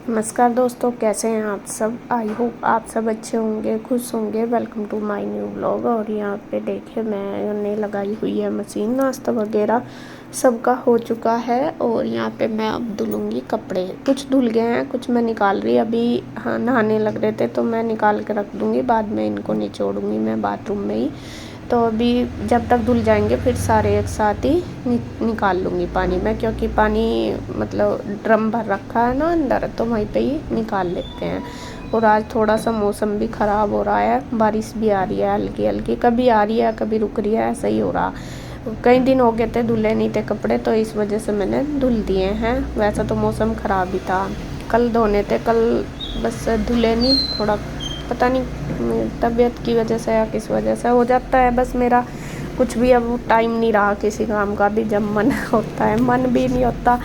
नमस्कार दोस्तों, कैसे हैं आप सब। आई होप आप सब अच्छे होंगे, खुश होंगे। Welcome to my new vlog. और यहाँ पे देखिए मैंने लगाई हुई है मशीन। नाश्ता वगैरह सबका हो चुका है और यहाँ पे मैं अब धुलूँगी कपड़े। कुछ धुल गए हैं, कुछ मैं निकाल रही अभी। हाँ, नहाने लग रहे थे तो मैं निकाल के रख दूँगी, बाद में इनको निचोड़ूँगी मैं बाथरूम में ही। तो अभी जब तक धुल जाएंगे फिर सारे एक साथ ही निकाल लूँगी पानी में, क्योंकि पानी मतलब ड्रम भर रखा है ना अंदर, तो वहीं पे ही निकाल लेते हैं। और आज थोड़ा सा मौसम भी ख़राब हो रहा है, बारिश भी आ रही है हल्की हल्की, कभी आ रही है कभी रुक रही है, ऐसा ही हो रहा। कई दिन हो गए थे धुले नहीं थे कपड़े, तो इस वजह से मैंने धुल दिए हैं। वैसा तो मौसम ख़राब ही था, कल धोने थे, कल बस धुले नहीं। थोड़ा पता नहीं तबीयत की वजह से या किस वजह से हो जाता है बस मेरा कुछ भी। अब टाइम नहीं रहा किसी काम का भी, जब मन होता है, मन भी नहीं होता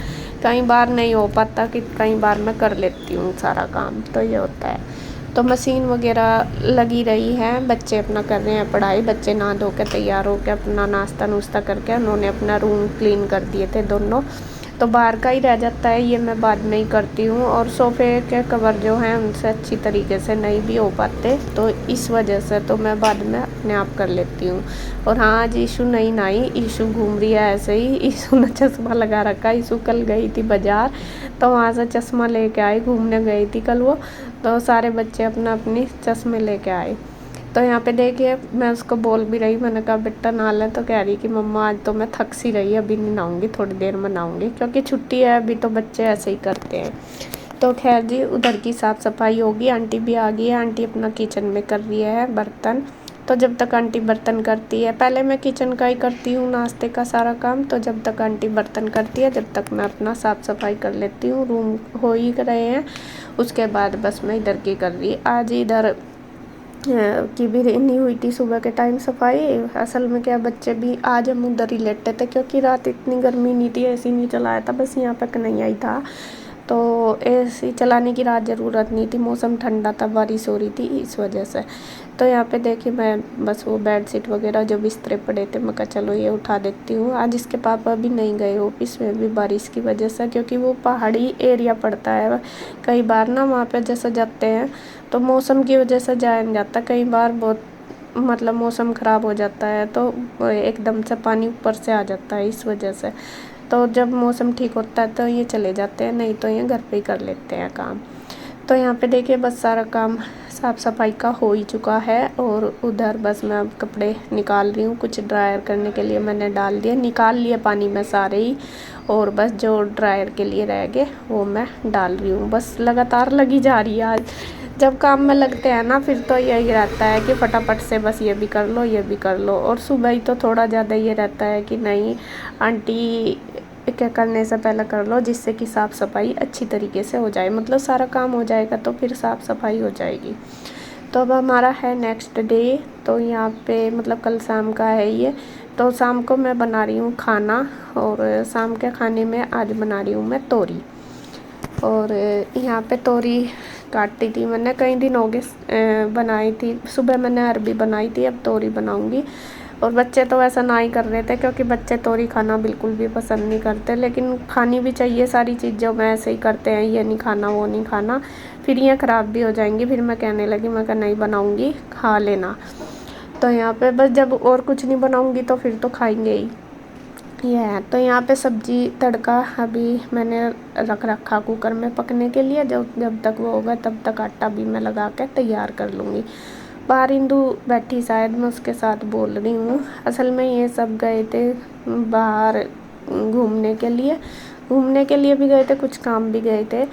कई बार, नहीं हो पाता कि कई बार मैं कर लेती हूँ सारा काम, तो ये होता है। तो मशीन वगैरह लगी रही है, बच्चे अपना कर रहे हैं पढ़ाई। बच्चे नहा धो के तैयार होकर अपना नाश्ता नुश्ता करके उन्होंने अपना रूम क्लीन कर दिए थे दोनों, तो बाहर का ही रह जाता है, ये मैं बाद में ही करती हूँ। और सोफ़े के कवर जो हैं उनसे अच्छी तरीके से नहीं भी हो पाते, तो इस वजह से तो मैं बाद में अपने आप कर लेती हूँ। और हाँ, आज ईशू नहीं नहाई, ईशू घूम रही है ऐसे ही। ईशू ने चश्मा लगा रखा। ईशू कल गई थी बाज़ार, तो वहाँ से चश्मा लेके आई, घूमने गई थी कल वो, तो सारे बच्चे अपना अपनी चश्मे लेके आए। तो यहाँ पे देखिए मैं उसको बोल भी रही, मैंने कहा बेटा नहा ले, तो कह रही कि मम्मा आज तो मैं थक सी रही, अभी नहीं नहाऊंगी, थोड़ी देर में नहाऊंगी, क्योंकि छुट्टी है अभी, तो बच्चे ऐसे ही करते हैं। तो खैर जी, उधर की साफ़ सफाई होगी। आंटी भी आ गई है, आंटी अपना किचन में कर रही है बर्तन। तो जब तक आंटी बर्तन करती है, पहले मैं किचन का ही करती हूँ नाश्ते का सारा काम, तो जब तक आंटी बर्तन करती है जब तक मैं अपना साफ़ सफाई कर लेती हूँ। रूम हो ही रहे हैं, उसके बाद बस मैं इधर की कर रही। आज इधर की भी नहीं हुई थी सुबह के टाइम सफाई। असल में क्या, बच्चे भी आज हम उधर ही लेटे थे, क्योंकि रात इतनी गर्मी नहीं थी, एसी नहीं चलाया था, बस यहाँ पे कन्हैया ही था, तो एसी चलाने की रात ज़रूरत नहीं थी। मौसम ठंडा था, बारिश हो रही थी, इस वजह से। तो यहाँ पे देखिए मैं बस वो बेडशीट वगैरह जो बिस्तरे पड़े थे, मैं कहा चलो ये उठा देती हूँ। आज इसके पापा भी नहीं गए ऑफिस में भी बारिश की वजह से, क्योंकि वो पहाड़ी एरिया पड़ता है। कई बार ना वहाँ पे जैसे जाते हैं तो मौसम की वजह से जाया नहीं जाता, कई बार बहुत मतलब मौसम ख़राब हो जाता है, तो एकदम से पानी ऊपर से आ जाता है, इस वजह से। तो जब मौसम ठीक होता है तो ये चले जाते हैं, नहीं तो ये घर पे ही कर लेते हैं काम। तो यहाँ पे देखिए बस सारा काम साफ़ सफाई का हो ही चुका है। और उधर बस मैं अब कपड़े निकाल रही हूँ, कुछ ड्रायर करने के लिए मैंने डाल दिया, निकाल लिए पानी में सारे ही, और बस जो ड्रायर के लिए रह गए वो मैं डाल रही हूँ। बस लगातार लगी जा रही है। आज जब काम में लगते हैं ना, फिर तो यही रहता है कि फटाफट से बस ये भी कर लो, ये भी कर लो। और सुबह ही तो थोड़ा ज़्यादा ये रहता है कि नहीं आंटी क्या करने से पहले कर लो, जिससे कि साफ़ सफाई अच्छी तरीके से हो जाए, मतलब सारा काम हो जाएगा तो फिर साफ़ सफाई हो जाएगी। तो अब हमारा है नेक्स्ट डे, तो यहाँ पे मतलब कल शाम का है ये। तो शाम को मैं बना रही हूँ खाना, और शाम के खाने में आज बना रही हूँ मैं तोरी। और यहाँ पे तोरी काटी थी मैंने, कई दिन हो गए बनाई थी। सुबह मैंने अरबी बनाई थी, अब तोरी बनाऊँगी। और बच्चे तो ऐसा ना ही कर रहे थे, क्योंकि बच्चे तोरी खाना बिल्कुल भी पसंद नहीं करते, लेकिन खानी भी चाहिए सारी चीज़, जो मैं ऐसे ही करते हैं, ये नहीं खाना वो नहीं खाना, फिर ये ख़राब भी हो जाएंगी। फिर मैं कहने लगी, मैं कहा नहीं बनाऊँगी, खा लेना। तो यहाँ पे बस जब और कुछ नहीं बनाऊँगी तो फिर तो खाएंगे ही, ये है। तो यहाँ पे सब्जी तड़का अभी मैंने रख रखा कुकर में पकने के लिए, जब तक वो होगा तब तक आटा भी मैं लगा के तैयार कर लूँगी। बाहर इंदू बैठी, शायद मैं उसके साथ बोल रही हूँ। असल में ये सब गए थे बाहर घूमने के लिए भी गए थे, कुछ काम भी गए थे।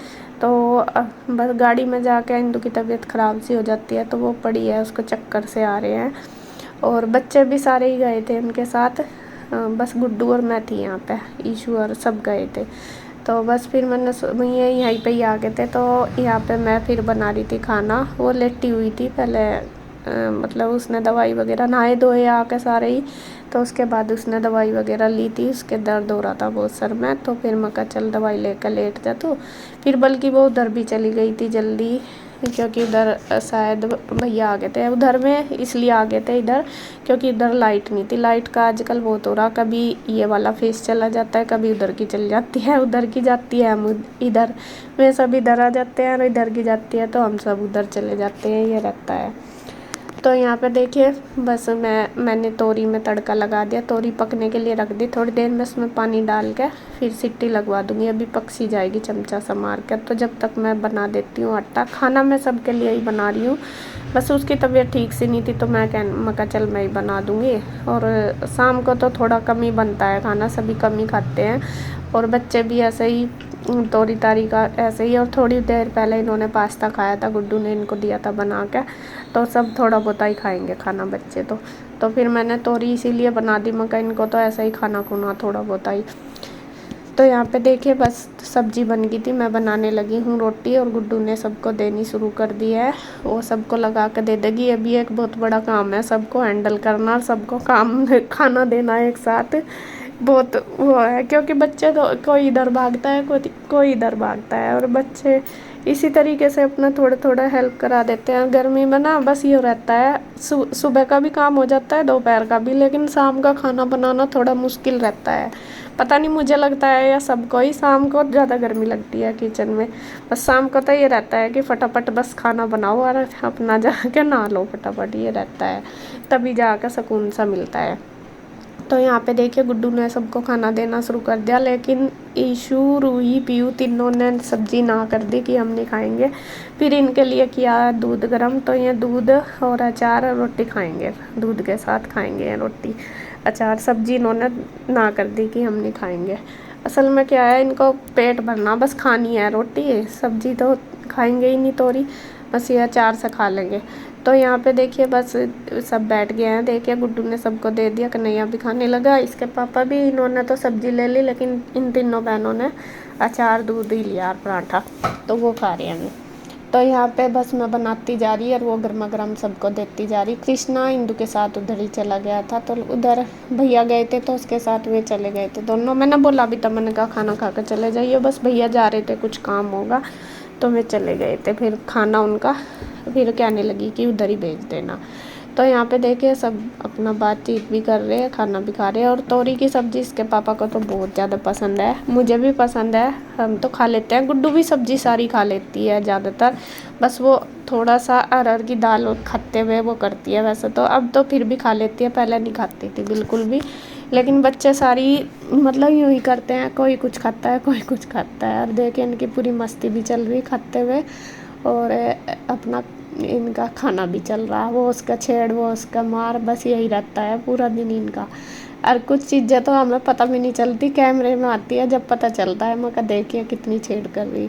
तो बस गाड़ी में जाके इंदू की तबीयत ख़राब सी हो जाती है, तो वो पड़ी है, उसको चक्कर से आ रहे हैं। और बच्चे भी सारे ही गए थे उनके साथ, बस गुड्डू और मैं थी यहाँ पे, ईशू और सब गए थे। तो बस फिर ये यहीं पे ही आ गए थे, तो यहाँ पे मैं फिर बना रही थी खाना। वो लेटी हुई थी पहले, मतलब उसने दवाई वगैरह, नहाए धोए आके सारे ही, तो उसके बाद उसने दवाई वगैरह ली थी, उसके दर्द हो रहा था बहुत सर में, तो फिर मैं कहा चल दवाई लेकर लेट जा। तो फिर बल्कि वो उधर भी चली गई थी जल्दी, क्योंकि उधर शायद भैया आ गए थे उधर में, इसलिए आ गए थे इधर, क्योंकि इधर लाइट नहीं थी। लाइट का आजकल बहुत हो रहा, कभी ये वाला फेस चला जाता है, कभी उधर की चल जाती है, उधर की जाती है, हम इधर वे सब इधर आ जाते हैं और इधर की जाती है तो हम सब उधर चले जाते हैं, ये रहता है। तो यहाँ पे देखिए बस मैंने तोरी में तड़का लगा दिया, तोरी पकने के लिए रख दी, थोड़ी देर में उसमें पानी डाल के फिर सीटी लगवा दूँगी, अभी पक सी जाएगी चमचा सा मार कर। तो जब तक मैं बना देती हूँ आटा, खाना मैं सबके लिए ही बना रही हूँ, बस उसकी तबीयत ठीक सी नहीं थी तो मैं कहा चल मैं ही बना दूँगी। और शाम को तो थोड़ा कम ही बनता है खाना, सभी कम ही खाते हैं और बच्चे भी ऐसे ही तोरी तारी का ऐसे ही। और थोड़ी देर पहले इन्होंने पास्ता खाया था, गुड्डू ने इनको दिया था बना के, तो सब थोड़ा बहुत ही खाएंगे खाना बच्चे तो फिर मैंने तोरी इसीलिए बना दी, मैं कहा इनको तो ऐसा ही खाना खुना थोड़ा बहुत ही। तो यहाँ पे देखिए बस सब्जी बन गई थी, मैं बनाने लगी हूँ रोटी और गुड्डू ने सबको देनी शुरू कर दी है, वो सबको लगा के दे देगी। ये भी एक बहुत बड़ा काम है, सबको हैंडल करना, सबको काम खाना देना एक साथ, बहुत वो है, क्योंकि बच्चे तो कोई इधर भागता है, कोई इधर भागता है, और बच्चे इसी तरीके से अपना थोड़ा थोड़ा हेल्प करा देते हैं। गर्मी में ना बस ये रहता है, सुबह का भी काम हो जाता है, दोपहर का भी, लेकिन शाम का खाना बनाना थोड़ा मुश्किल रहता है। पता नहीं मुझे लगता है या सबको ही शाम को ज़्यादा गर्मी लगती है किचन में। बस शाम को तो ये रहता है कि फटाफट बस खाना बनाओ और अपना जाके नहा लो फटाफट, ये रहता है, तभी जाकर सुकून सा मिलता है। तो यहाँ पे देखिए गुड्डू ने सबको खाना देना शुरू कर दिया, लेकिन ईशू, रूही, पीयू तीनों ने सब्जी ना कर दी कि हम नहीं खाएंगे। फिर इनके लिए किया दूध गरम, तो ये दूध और अचार और रोटी खाएंगे, दूध के साथ खाएंगे रोटी अचार। सब्जी इन्होंने ना कर दी कि हम नहीं खाएंगे। असल में क्या है, इनको पेट भरना, बस खानी है रोटी, सब्जी तो खाएंगे ही नहीं तोरी, बस ये अचार से खा लेंगे। तो यहाँ पे देखिए बस सब बैठ गए हैं, देखिए गुड्डू ने सबको दे दिया, कन्हैया भी खाने लगा, इसके पापा भी, इन्होंने तो सब्जी ले ली, लेकिन इन तीनों बहनों ने अचार, दूध ही लिया और पराठा, तो वो खा रहे हैं। तो यहाँ पे बस मैं बनाती जा रही और वो गर्मा गर्म सबको देती जा रही। कृष्णा इंदू के साथ उधर ही चला गया था, तो उधर भैया गए थे तो उसके साथ वे चले गए थे दोनों। मैंने बोला भी था, मैंने कहा खाना खा कर चले जाइए, बस भैया जा रहे थे, कुछ काम होगा तो वे चले गए थे। फिर खाना उनका फिर कहने लगी कि उधर ही भेज देना। तो यहाँ पे देखिए सब अपना बातचीत भी कर रहे हैं, खाना भी खा रहे हैं। और तोरी की सब्ज़ी इसके पापा को तो बहुत ज़्यादा पसंद है, मुझे भी पसंद है, हम तो खा लेते हैं। गुड्डू भी सब्ज़ी सारी खा लेती है ज़्यादातर, बस वो थोड़ा सा अरहर की दाल खाते हुए वो करती है, वैसे तो अब तो फिर भी खा लेती है, पहले नहीं खाती थी बिल्कुल भी। लेकिन बच्चे सारी मतलब यूँ ही करते हैं, कोई कुछ खाता है, कोई कुछ खाता है। और देखिए इनकी पूरी मस्ती भी चल रही खाते हुए, और अपना इनका खाना भी चल रहा, वो उसका छेड़, वो उसका मार, बस यही रहता है पूरा दिन इनका। और कुछ चीज़ें तो हमें पता भी नहीं चलती, कैमरे में आती है जब पता चलता है, मैं कहा देखिए कितनी छेड़ कर रही।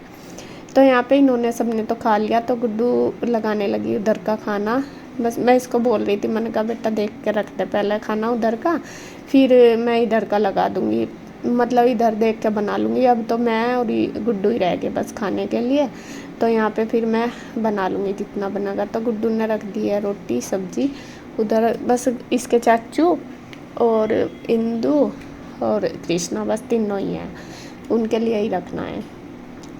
तो यहाँ पे इन्होंने सबने तो खा लिया, तो गुड्डू लगाने लगी उधर का खाना। बस मैं इसको बोल रही थी, मैंने कहा बेटा देख के रख दे पहले खाना उधर का, फिर मैं इधर का लगा दूँगी, मतलब इधर देख के बना लूँगी। अब तो मैं और गुड्डू ही रह गए बस खाने के लिए, तो यहाँ पे फिर मैं बना लूँगी जितना बनेगा। तो गुड्डू ने रख दी है रोटी सब्जी उधर, बस इसके चाचू और इंदू और कृष्णा, बस तीनों ही हैं, उनके लिए ही रखना है।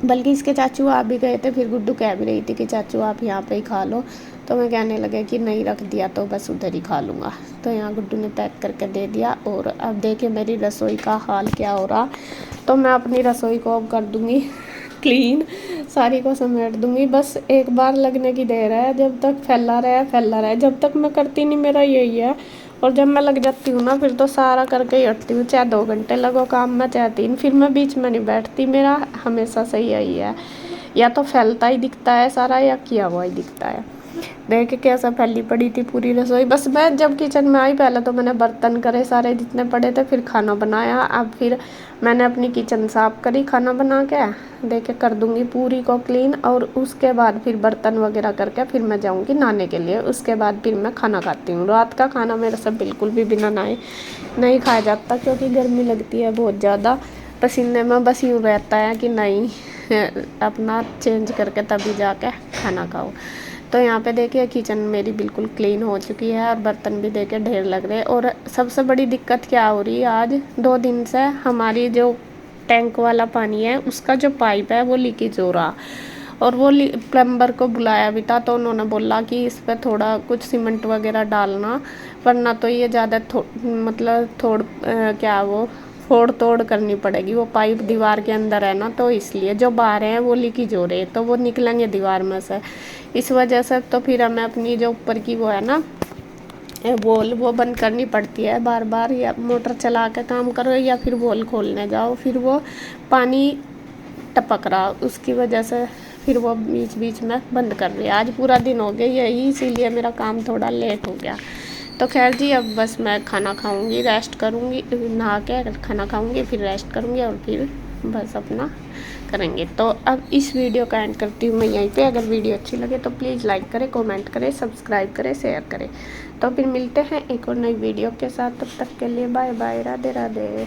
बल्कि इसके चाचू आ भी गए थे, फिर गुड्डू कह भी रही थी कि चाचू आप यहाँ पे ही खा लो, तो मैं कहने लगे कि नहीं रख दिया तो बस उधर ही खा लूँगा। तो यहाँ गुड्डू ने पैक करके दे दिया। और अब देखिए मेरी रसोई का हाल क्या हो रहा, तो मैं अपनी रसोई को अब कर दूँगी क्लीन, सारी को समेट दूँगी, बस एक बार लगने की देर है, जब तक फैला रहे, जब तक मैं करती नहीं मेरा यही है। और जब मैं लग जाती हूँ ना, फिर तो सारा करके ही हटती हूँ, चाहे 2 घंटे लगो काम में, चाहे 3, फिर मैं बीच में नहीं बैठती, मेरा हमेशा से यही है, या तो फैलता ही दिखता है सारा या किया हुआ ही दिखता है। देख कैसा फैली पड़ी थी पूरी रसोई। बस मैं जब किचन में आई, पहले तो मैंने बर्तन करे सारे जितने पड़े थे, फिर खाना बनाया, अब फिर मैंने अपनी किचन साफ करी खाना बना के, देखे कर दूंगी पूरी को क्लीन, और उसके बाद फिर बर्तन वगैरह करके फिर मैं जाऊंगी नहाने के लिए, उसके बाद फिर मैं खाना खाती हूँ। रात का खाना मेरे से बिल्कुल भी बिना नहाए नहीं खाया जाता, क्योंकि गर्मी लगती है बहुत ज़्यादा, पसीने में बस यूँ रहता है कि नहीं अपना चेंज करके तभी जाके खाना खाओ। तो यहाँ पे देखिए किचन मेरी बिल्कुल क्लीन हो चुकी है, और बर्तन भी देखिए ढेर लग रहे हैं। और सबसे बड़ी दिक्कत क्या हो रही है, आज 2 दिन से हमारी जो टैंक वाला पानी है उसका जो पाइप है वो लीकेज हो रहा, और वो प्लम्बर को बुलाया भी था, तो उन्होंने बोला कि इस पर थोड़ा कुछ सीमेंट वगैरह डालना, वरना तो ये ज़्यादा मतलब क्या वो फोड़ तोड़ करनी पड़ेगी। वो पाइप दीवार के अंदर है ना, तो इसलिए जो बाहर हैं वो लीकेज हो रहे हैं, तो वो निकलेंगे दीवार में से, इस वजह से। तो फिर हमें अपनी जो ऊपर की वो है ना वॉल, वो बंद करनी पड़ती है बार बार, या मोटर चला के काम करो या फिर वॉल खोलने जाओ, फिर वो पानी टपक रहा, उसकी वजह से फिर वो बीच बीच में बंद कर रही है। आज पूरा दिन हो गया यही, इसीलिए मेरा काम थोड़ा लेट हो गया। तो खैर जी, अब बस मैं खाना खाऊंगी, रेस्ट करूंगी, नहा के खाना खाऊंगी, फिर रेस्ट करूंगी और फिर बस अपना करेंगे। तो अब इस वीडियो का एंड करती हूँ मैं यहीं पे। अगर वीडियो अच्छी लगे तो प्लीज़ लाइक करें, कमेंट करें, सब्सक्राइब करें, शेयर करें। तो फिर मिलते हैं एक और नई वीडियो के साथ, तब तक के लिए बाय बाय, राधे राधे।